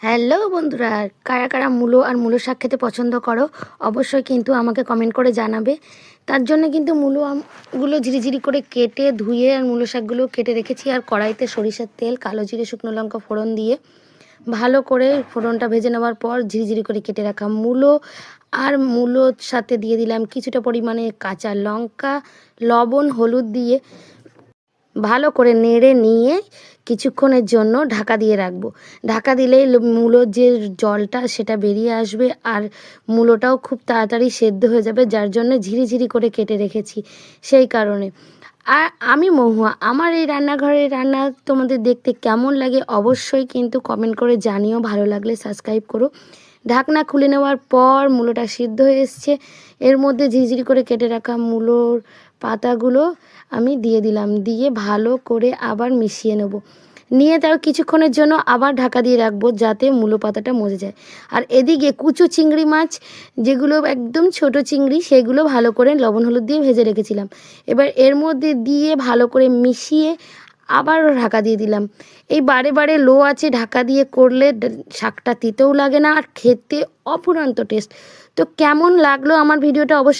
Hello বন্ধুরা, কারা কারা মূলো আর মূলো শাক খেতে পছন্দ করো অবশ্যই কিন্তু আমাকে কমেন্ট করে জানাবে। তার জন্য কিন্তু গুলো ঝিরিঝিরি করে কেটে ধুয়ে আর মূলো শাকগুলো কেটে রেখেছি। আর কড়াইতে সরিষার তেল, কালো জিরে, শুকনো লঙ্কা ফোড়ন দিয়ে ভালো করে ফোড়নটা ভেজে নেওয়ার পর ঝিরিঝিরি করে কেটে রাখা মূলো আর মূলোর সাথে দিয়ে দিলাম কিছুটা পরিমাণে কাঁচা লঙ্কা, লবণ, হলুদ দিয়ে ভালো করে নেড়ে নিয়ে কিছুক্ষণের জন্য ঢাকা দিয়ে রাখবো। ঢাকা দিলেই মূলোর যে জলটা সেটা বেরিয়ে আসবে আর মূলোটাও খুব তাড়াতাড়ি সেদ্ধ হয়ে যাবে, যার জন্য ঝিরিঝিরি করে কেটে রেখেছি সেই কারণে। আর আমি মহুয়া, আমার এই রান্নাঘরের রান্না তোমাদের দেখতে কেমন লাগে অবশ্যই কিন্তু কমেন্ট করে জানিও। ভালো লাগলে সাবস্ক্রাইব করো। ঢাকনা খুলে নেওয়ার পর মূলোটা সিদ্ধ হয়ে এসছে। এর মধ্যে ঝিরিঝিরি করে কেটে রাখা মূলোর পাতাগুলো আমি দিয়ে দিলাম, দিয়ে ভালো করে আবার মিশিয়ে নেব। নিয়ে তাও কিছুক্ষণের জন্য আবার ঢাকা দিয়ে রাখবো যাতে মূলো পাতাটা মজে যায়। আর এদিকে কুচো চিংড়ি মাছ, যেগুলো একদম ছোট চিংড়ি, সেগুলো ভালো করে লবণ হলুদ দিয়ে ভেজে রেখেছিলাম। এবার এর মধ্যে দিয়ে ভালো করে মিশিয়ে আবারও ঢাকা দিয়ে দিলাম। এই বারে বারে লো আছে ঢাকা দিয়ে করলে শাকটা তিতেও লাগে না আর খেতে অফুরন্ত টেস্ট। তো কেমন লাগলো আমার ভিডিওটা অবশ্যই